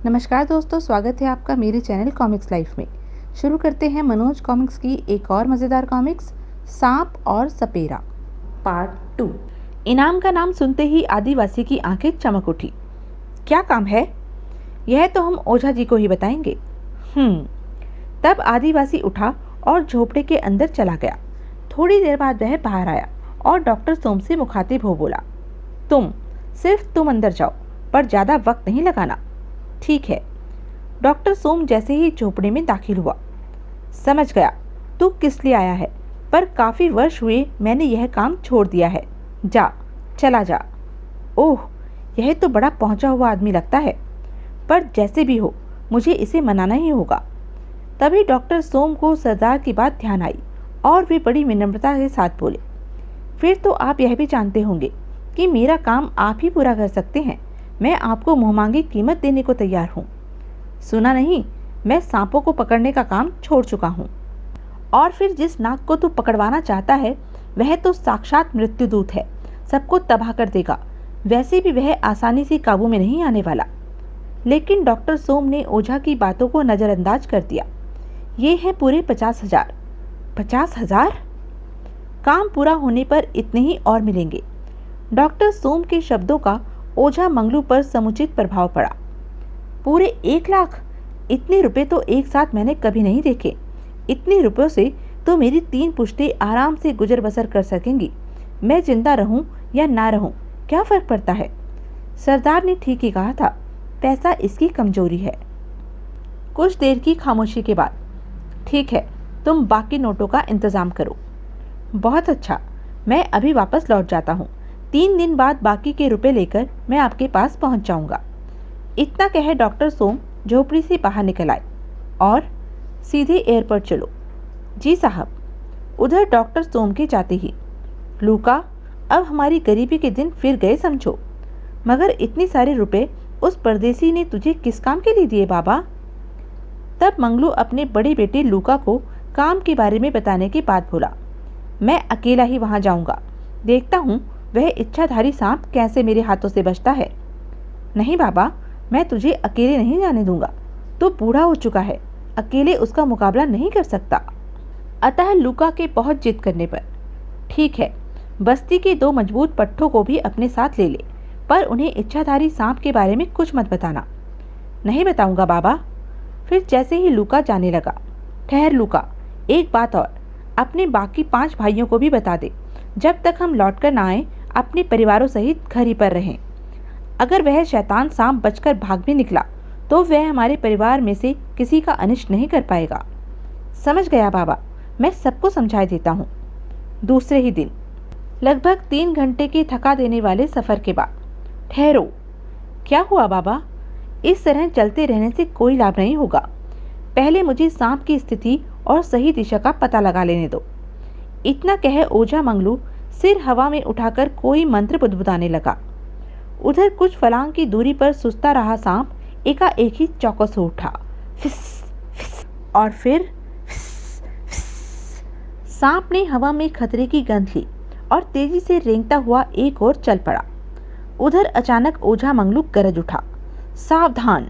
नमस्कार दोस्तों, स्वागत है आपका मेरे चैनल कॉमिक्स लाइफ में। शुरू करते हैं मनोज कॉमिक्स की एक और मज़ेदार कॉमिक्स, सांप और सपेरा पार्ट 2। इनाम का नाम सुनते ही आदिवासी की आंखें चमक उठी। क्या काम है? यह तो हम ओझा जी को ही बताएंगे। तब आदिवासी उठा और झोपड़े के अंदर चला गया। थोड़ी देर बाद वह बाहर आया और डॉक्टर सोम से मुखातिब हो बोला, सिर्फ तुम अंदर जाओ, पर ज़्यादा वक्त नहीं लगाना। ठीक है। डॉक्टर सोम जैसे ही झोपड़े में दाखिल हुआ, समझ गया तू किस लिए आया है, पर काफ़ी वर्ष हुए मैंने यह काम छोड़ दिया है। चला जा। ओह, यह तो बड़ा पहुंचा हुआ आदमी लगता है, पर जैसे भी हो मुझे इसे मनाना ही होगा। तभी डॉक्टर सोम को सरदार की बात ध्यान आई और वे बड़ी विनम्रता के साथ बोले, फिर तो आप यह भी जानते होंगे कि मेरा काम आप ही पूरा कर सकते हैं। मैं आपको मुँहमांगी कीमत देने को तैयार हूँ। सुना नहीं, मैं सांपों को पकड़ने का काम छोड़ चुका हूँ। और फिर जिस नाग को तू पकड़वाना चाहता है वह तो साक्षात मृत्युदूत है, सबको तबाह कर देगा। वैसे भी वह आसानी से काबू में नहीं आने वाला। लेकिन डॉक्टर सोम ने ओझा की बातों को नज़रअंदाज कर दिया। ये है पूरे 50,000। 50,000? काम पूरा होने पर इतने ही और मिलेंगे। डॉक्टर सोम के शब्दों का ओझा मंगलू पर समुचित प्रभाव पड़ा। पूरे 1 लाख? इतने रुपए तो एक साथ मैंने कभी नहीं देखे। इतने रुपयों से तो मेरी 3 पुश्तें आराम से गुजर बसर कर सकेंगी। मैं जिंदा रहूं या ना रहूं, क्या फर्क पड़ता है? सरदार ने ठीक ही कहा था, पैसा इसकी कमजोरी है। कुछ देर की खामोशी के बाद, ठीक है, तुम बाकी नोटों का इंतजाम करो। बहुत अच्छा, मैं अभी वापस लौट जाता हूँ। 3 दिन बाद बाकी के रुपए लेकर मैं आपके पास पहुंच जाऊंगा। इतना कहे डॉक्टर सोम झोपड़ी से बाहर निकल आए और सीधे एयरपोर्ट चलो। जी साहब। उधर डॉक्टर सोम के जाते ही, लूका, अब हमारी गरीबी के दिन फिर गए समझो। मगर इतने सारे रुपए उस परदेसी ने तुझे किस काम के लिए दिए बाबा? तब मंगलू अपने बड़े बेटे लूका को काम के बारे में बताने के बाद बोला, मैं अकेला ही वहां जाऊंगा। देखता हूँ वह इच्छाधारी सांप कैसे मेरे हाथों से बचता है। नहीं बाबा, मैं तुझे अकेले नहीं जाने दूंगा। तो बूढ़ा हो चुका है, अकेले उसका मुकाबला नहीं कर सकता। अतः लूका के बहुत जिद करने पर, ठीक है, बस्ती के 2 मजबूत पट्ठों को भी अपने साथ ले ले, पर उन्हें इच्छाधारी सांप के बारे में कुछ मत बताना। नहीं बताऊंगा बाबा। फिर जैसे ही लूका जाने लगा, ठहर लूका, एक बात और, अपने बाकी 5 भाइयों को भी बता दे, जब तक हम लौट कर ना आए अपने परिवारों सहित घर ही पर रहें। अगर वह शैतान सांप बचकर भाग भी निकला तो वह हमारे परिवार में से किसी का अनिष्ट नहीं कर पाएगा। समझ गया बाबा, मैं सबको समझा देता हूँ। दूसरे ही दिन, लगभग 3 घंटे के थका देने वाले सफ़र के बाद, ठहरो, क्या हुआ बाबा? इस तरह चलते रहने से कोई लाभ नहीं होगा। पहले मुझे सांप की स्थिति और सही दिशा का पता लगा लेने दो। इतना कह ओझा मंगलू सिर हवा में उठाकर कोई मंत्र बुदबुदाने लगा। उधर कुछ फलांग की दूरी पर सुस्ता रहा सांप एकाएक ही चौकस हो उठा। फिस फिस, और फिर फिस फिस। सांप ने हवा में खतरे की गंध ली और तेजी से रेंगता हुआ एक ओर चल पड़ा। उधर अचानक ओझा मंगलू गरज उठा, सावधान!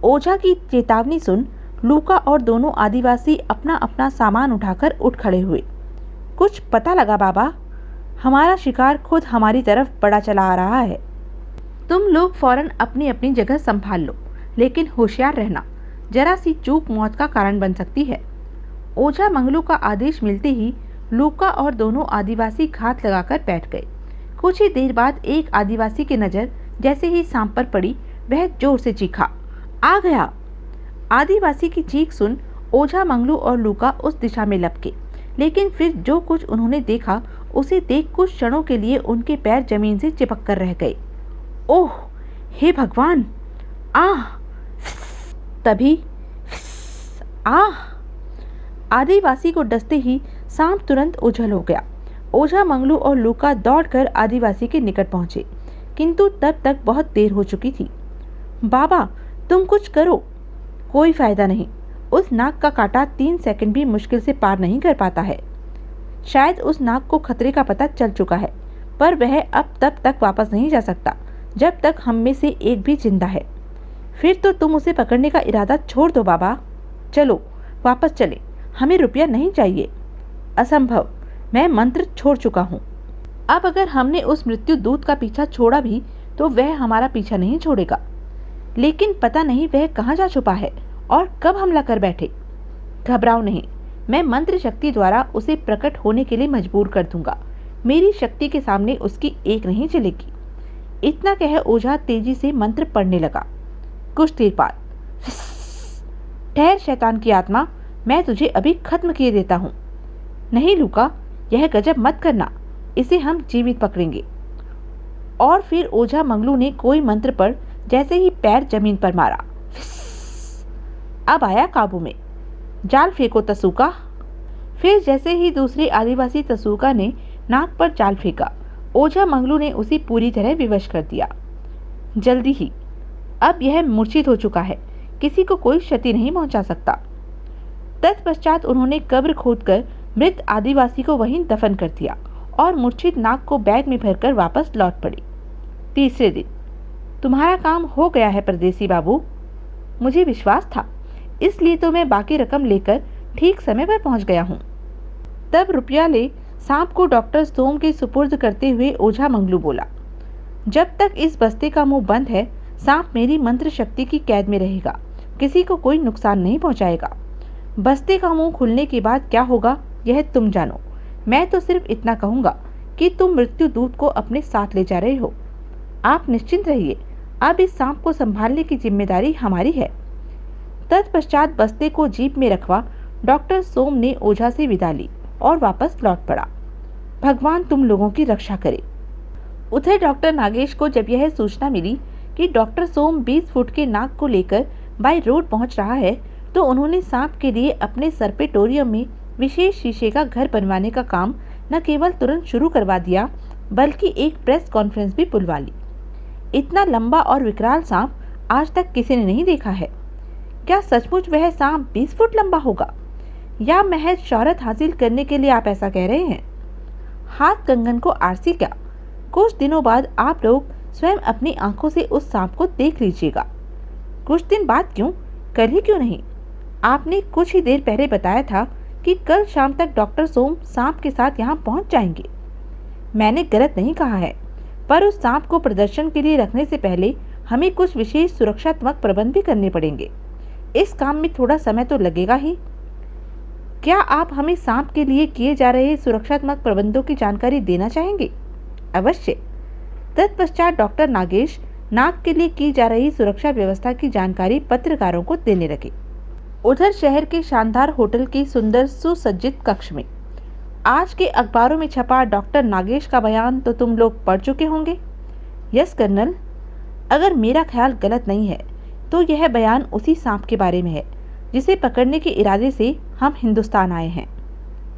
ओझा की चेतावनी सुन लूका और दोनों आदिवासी अपना अपना सामान उठाकर उठ खड़े हुए। कुछ पता लगा बाबा? हमारा शिकार खुद हमारी तरफ बढ़ा चला आ रहा है। तुम लोग फौरन अपनी अपनी जगह संभाल लो, लेकिन होशियार रहना, जरा सी चूक मौत का कारण बन सकती है। ओझा मंगलू का आदेश मिलते ही लूका और दोनों आदिवासी घात लगाकर बैठ गए। कुछ ही देर बाद एक आदिवासी की नज़र जैसे ही सांप पर पड़ी, वह जोर से चीखा, आ गया! आदिवासी की चीख सुन ओझा मंगलू और लूका उस दिशा में लपके, लेकिन फिर जो कुछ उन्होंने देखा उसे देख कुछ क्षणों के लिए उनके पैर जमीन से चिपक कर रह गए। ओह, हे भगवान! आह! तभी आह! आदिवासी को डसते ही सांप तुरंत उछल हो गया। ओझा मंगलू और लूका दौड़कर आदिवासी के निकट पहुंचे, किंतु तब तक बहुत देर हो चुकी थी। बाबा, तुम कुछ करो। कोई फायदा नहीं। उस नाग का कांटा 3 सेकंड भी मुश्किल से पार नहीं कर पाता है। शायद उस नाग को खतरे का पता चल चुका है, पर वह अब तब तक वापस नहीं जा सकता जब तक हम में से एक भी जिंदा है। फिर तो तुम उसे पकड़ने का इरादा छोड़ दो बाबा। चलो वापस चले, हमें रुपया नहीं चाहिए। असंभव, मैं मंत्र छोड़ चुका हूँ। अब अगर हमने उस मृत्यु दूत का पीछा छोड़ा भी तो वह हमारा पीछा नहीं छोड़ेगा। लेकिन पता नहीं वह कहाँ जा छुपा है और कब हमला कर बैठे। घबराओ नहीं, मैं मंत्र शक्ति द्वारा उसे प्रकट होने के लिए मजबूर कर दूंगा। मेरी शक्ति के सामने उसकी एक नहीं चलेगी। इतना कह ओझा तेजी से मंत्र पढ़ने लगा। कुछ देर बाद, ठहर शैतान की आत्मा, मैं तुझे अभी खत्म किए देता हूँ। नहीं लूका, यह गजब मत करना, इसे हम जीवित पकड़ेंगे। और फिर ओझा मंगलू ने कोई मंत्र पढ़ जैसे ही पैर जमीन पर मारा, अब आया काबू में। जाल फेंको तसूका। फिर जैसे ही दूसरे आदिवासी तसूका ने नाक पर जाल फेंका, ओझा मंगलू ने उसे पूरी तरह विवश कर दिया। जल्दी ही, अब यह मूर्छित हो चुका है, किसी को कोई क्षति नहीं पहुंचा सकता। तत्पश्चात उन्होंने कब्र खोदकर मृत आदिवासी को वहीं दफन कर दिया और मूर्छित नाग को बैग में भरकर वापस लौट पड़ी। तीसरे दिन, तुम्हारा काम हो गया है परदेसी बाबू। मुझे विश्वास था, इसलिए तो मैं बाकी रकम लेकर ठीक समय पर पहुंच गया हूँ। तब रुपया ले सांप को डॉक्टर सोम के सुपुर्द करते हुए ओझा मंगलू बोला, जब तक इस बस्ते का मुंह बंद है, सांप मेरी मंत्र शक्ति की कैद में रहेगा, किसी को कोई नुकसान नहीं पहुंचाएगा। बस्ते का मुंह खुलने के बाद क्या होगा यह तुम जानो। मैं तो सिर्फ इतना कहूँगा कि तुम मृत्यु दूत को अपने साथ ले जा रहे हो। आप निश्चिंत रहिए, अब इस सांप को संभालने की जिम्मेदारी हमारी है। तत्पश्चात बस्ते को जीप में रखवा डॉक्टर सोम ने ओझा से विदा ली और वापस लौट पड़ा। भगवान तुम लोगों की रक्षा करे। उधर डॉक्टर नागेश को जब यह सूचना मिली कि डॉक्टर सोम 20 फुट के नाग को लेकर बाय रोड पहुंच रहा है, तो उन्होंने सांप के लिए अपने सर्पेटोरियम में विशेष शीशे का घर बनवाने का काम न केवल तुरंत शुरू करवा दिया, बल्कि एक प्रेस कॉन्फ्रेंस भी बुलवा ली। इतना लंबा और विकराल सांप आज तक किसी ने नहीं देखा है। क्या सचमुच वह सांप 20 फुट लंबा होगा, या महज शोहरत हासिल करने के लिए आप ऐसा कह रहे हैं? हाथ कंगन को आरसी क्या, कुछ दिनों बाद आप लोग स्वयं अपनी आंखों से उस सांप को देख लीजिएगा। कुछ दिन बाद क्यों, कल ही क्यों नहीं? आपने कुछ ही देर पहले बताया था कि कल शाम तक डॉक्टर सोम सांप के साथ यहाँ पहुँच जाएंगे। मैंने गलत नहीं कहा है, पर उस सांप को प्रदर्शन के लिए रखने से पहले हमें कुछ विशेष सुरक्षात्मक प्रबंध भी करने पड़ेंगे। इस काम में थोड़ा समय तो लगेगा ही। क्या आप हमें सांप के लिए किए जा रहे सुरक्षात्मक प्रबंधों की जानकारी देना चाहेंगे? अवश्य। तत्पश्चात डॉक्टर नागेश नाग के लिए की जा रही सुरक्षा व्यवस्था की जानकारी पत्रकारों को देने लगे। उधर शहर के शानदार होटल के सुंदर सुसज्जित कक्ष में आज के अखबारों में छपा डॉक्टर नागेश का बयान तो तुम लोग पढ़ चुके होंगे। यस कर्नल, अगर मेरा ख्याल गलत नहीं है तो यह बयान उसी सांप के बारे में है जिसे पकड़ने के इरादे से हम हिंदुस्तान आए हैं।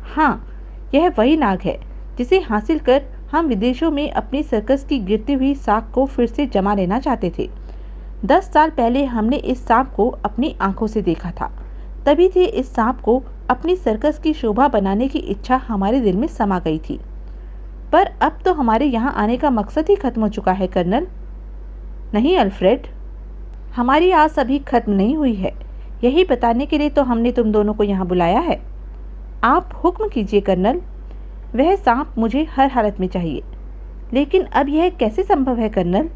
हाँ, यह वही नाग है जिसे हासिल कर हम विदेशों में अपनी सर्कस की गिरती हुई साख को फिर से जमा लेना चाहते थे। 10 साल पहले हमने इस सांप को अपनी आंखों से देखा था, तभी से इस सांप को अपनी सर्कस की शोभा बनाने की इच्छा हमारे दिल में समा गई थी। पर अब तो हमारे यहाँ आने का मकसद ही खत्म हो चुका है कर्नल। नहीं अल्फ्रेड, हमारी आस अभी खत्म नहीं हुई है, यही बताने के लिए तो हमने तुम दोनों को यहाँ बुलाया है। आप हुक्म कीजिए कर्नल, वह सांप मुझे हर हालत में चाहिए। लेकिन अब यह कैसे संभव है कर्नल?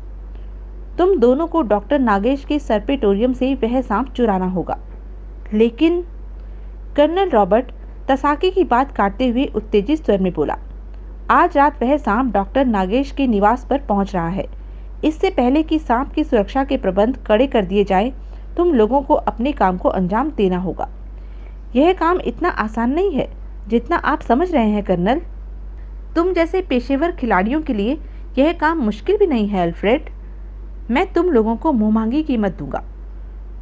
तुम दोनों को डॉक्टर नागेश के सर्पेटोरियम से वह सांप चुराना होगा। लेकिन कर्नल रॉबर्ट तसाकी की बात काटते हुए उत्तेजित स्वर में बोला, आज रात वह सांप डॉक्टर नागेश के निवास पर पहुंच रहा है। इससे पहले कि सांप की सुरक्षा के प्रबंध कड़े कर दिए जाएं, तुम लोगों को अपने काम को अंजाम देना होगा। यह काम इतना आसान नहीं है जितना आप समझ रहे हैं कर्नल। तुम जैसे पेशेवर खिलाड़ियों के लिए यह काम मुश्किल भी नहीं है अल्फ्रेड। मैं तुम लोगों को मुंहमांगी कीमत दूंगा।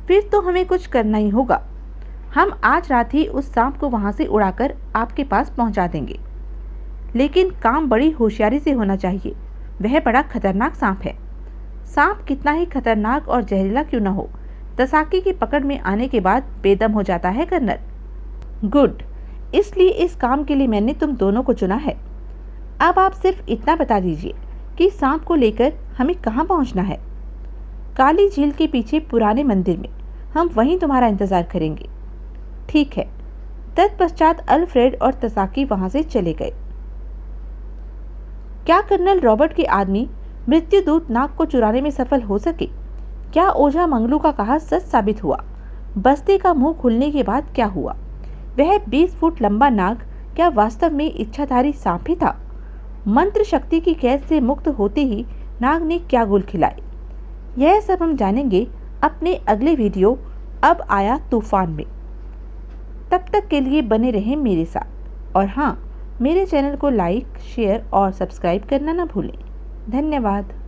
फिर तो हमें कुछ करना ही होगा। हम आज रात ही उस सांप को वहां से उड़ाकर आपके पास पहुंचा देंगे। लेकिन काम बड़ी होशियारी से होना चाहिए। वह बड़ा खतरनाक सांप है। सांप कितना ही खतरनाक और जहरीला क्यों न हो, तसाकी की पकड़ में आने के बाद बेदम हो जाता है कर्नल। गुड, इसलिए इस काम के लिए मैंने तुम दोनों को चुना है। अब आप सिर्फ इतना बता दीजिए कि सांप को लेकर हमें कहाँ पहुँचना है। काली झील के पीछे पुराने मंदिर में। हम वहीं तुम्हारा इंतजार करेंगे। ठीक है। तत्पश्चात अल्फ्रेड और तसाकी वहां से चले गए। क्या कर्नल रॉबर्ट के आदमी मृत्युदूत नाग को चुराने में सफल हो सके? क्या ओझा मंगलू का कहा सच साबित हुआ? बस्ती का मुंह खुलने के बाद क्या हुआ? वह 20 फुट लंबा नाग क्या वास्तव में इच्छाधारी सांप ही था? मंत्र शक्ति की कैद से मुक्त होते ही नाग ने क्या गुल खिलाए? यह सब हम जानेंगे अपने अगले वीडियो अब आया तूफान में। तब तक के लिए बने रहें मेरे साथ, और हाँ, मेरे चैनल को लाइक, शेयर और सब्सक्राइब करना ना भूलें। धन्यवाद।